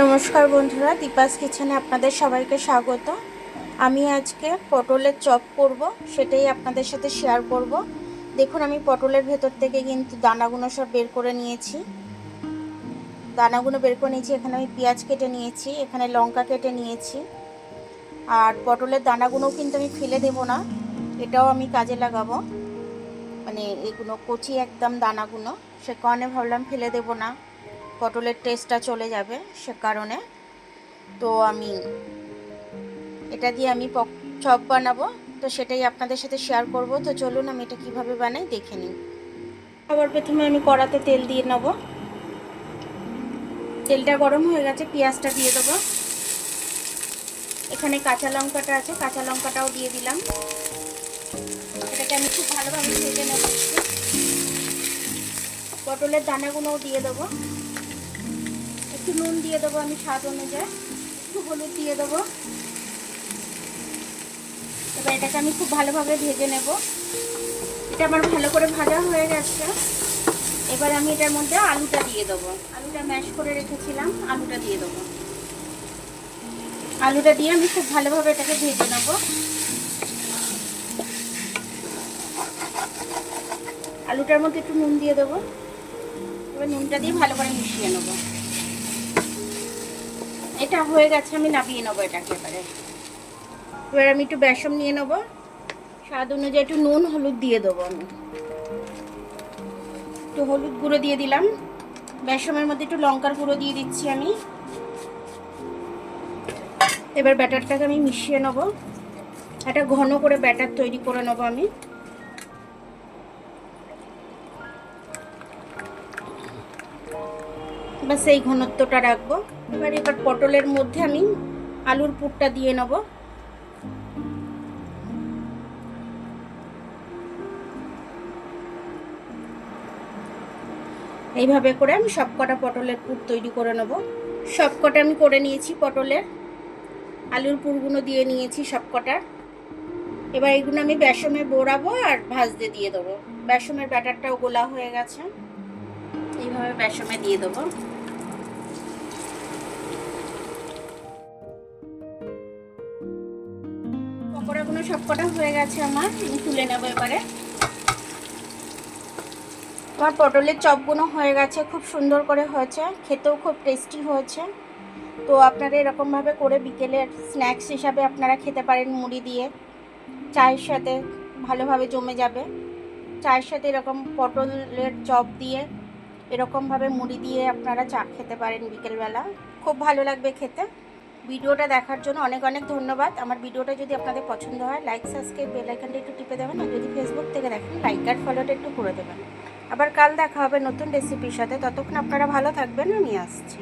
নমস্কার বন্ধুরা, দীপাস কিচেনে আপনাদের সবাইকে স্বাগত। আমি আজকে পটলের চপ করব, সেটাই আপনাদের সাথে শেয়ার করব। দেখুন, আমি পটলের ভেতর থেকে কিন্তু দানাগুলো সব বের করে নিয়েছি। এখানে আমি পেঁয়াজ কেটে নিয়েছি, এখানে লঙ্কা কেটে নিয়েছি। আর পটলের দানাগুলো কিন্তু আমি ফেলে দেব না, এটাও আমি কাজে লাগাবো। মানে এগুলো কচি একদম দানাগুলো, সে কারণে ভাবলাম ফেলে দেব না, পটলের টেস্টটা চলে যাবে সে কারণে। তো আমি এটা দিয়ে আমি চপ বানাবো, তো সেটাই আপনাদের সাথে শেয়ার করব। তো চলুন আমি এটা কিভাবে বানাই দেখে নিই। আবার প্রথমে আমি কড়াতে তেল দিয়ে নেব। তেলটা গরম হয়ে গেছে, পেঁয়াজটা দিয়ে দেবো। এখানে কাঁচা লঙ্কাটা আছে, কাঁচা লঙ্কাটাও দিয়ে দিলাম। এটাকে আমি খুব ভালোভাবে ভেজে নেব। পটলের দানাগুলোও দিয়ে দেবো। একটু নুন দিয়ে দেবো আমি স্বাদ অনুযায়ী, একটু হলুদ দিয়ে দেবো। এবার এটাকে আমি খুব ভালোভাবে ভেজে নেব। এটা আমার ভালো করে ভাজা হয়ে গেছে। এবার আমি এটার মধ্যে আলুটা দিয়ে দেবো। আলুটা ম্যাশ করে রেখেছিলাম, আলুটা দিয়ে দেবো। আলুটা দিয়ে আমি খুব ভালোভাবে এটাকে ভেজে নেব। আলুটার মধ্যে একটু নুন দিয়ে দেবো। এবার নুনটা দিয়ে ভালো করে মিশিয়ে নেব। এটা হয়ে গেছে, আমি নামিয়ে নেবো এটাকে। এবার আমি একটু বেসন নিয়ে নেবো, স্বাদ অনুযায়ী একটু নুন হলুদ দিয়ে দেবো। আমি একটু হলুদ গুঁড়ো দিয়ে দিলাম। বেসনের মধ্যে একটু লঙ্কার গুঁড়ো দিয়ে দিচ্ছি আমি। এবার ব্যাটারটাকে আমি মিশিয়ে নেব। একটা ঘন করে ব্যাটার তৈরি করে নেব আমি। বাস এই ঘনত্বটা রাখবো। এবার পটলের মধ্যে আমি আলুর পুরটা দিয়ে নেব। এইভাবে করে আমি সবকটা পটলের পুর তৈরি করে নেব। সবকটা আমি করে নিয়েছি, পটলের আলুর পুরগুলো দিয়ে নিয়েছি সবকটা। এবার এগুলো আমি বেসনে বোড়াবো আর ভাজতে দিয়ে দেবো। বেসনের ব্যাটারটাও গোলা হয়ে গেছে, এইভাবে বেসনে দিয়ে দেবো। পকোড়াগুলো সবকটা হয়ে গেছে আমার, আমি তুলে নেবো এবারে। আমার পটলের চপগুলো হয়ে গেছে, খুব সুন্দর করে হয়েছে, খেতেও খুব টেস্টি হয়েছে। তো আপনারা এরকমভাবে করে বিকেলের স্ন্যাক্স হিসাবে আপনারা খেতে পারেন, মুড়ি দিয়ে, চায়ের সাথে ভালোভাবে জমে যাবে। চায়ের সাথে এরকম পটলের চপ দিয়ে এরকমভাবে মুড়ি দিয়ে আপনারা চা খেতে পারেন বিকেলবেলা, খুব ভালো লাগবে খেতে। ভিডিওটা দেখার জন্য অনেক অনেক ধন্যবাদ। আমার ভিডিওটা যদি আপনাদের পছন্দ হয়, লাইক সাবস্ক্রাইব বেল আইকনটা একটু টিপে দেবেন। আর যদি ফেসবুক থেকে দেখেন, লাইক আর ফলোটা একটু করে দেবেন। আবার কাল দেখা হবে নতুন রেসিপির সাথে। ততক্ষণ আপনারা ভালো থাকবেন, আমি আসছি।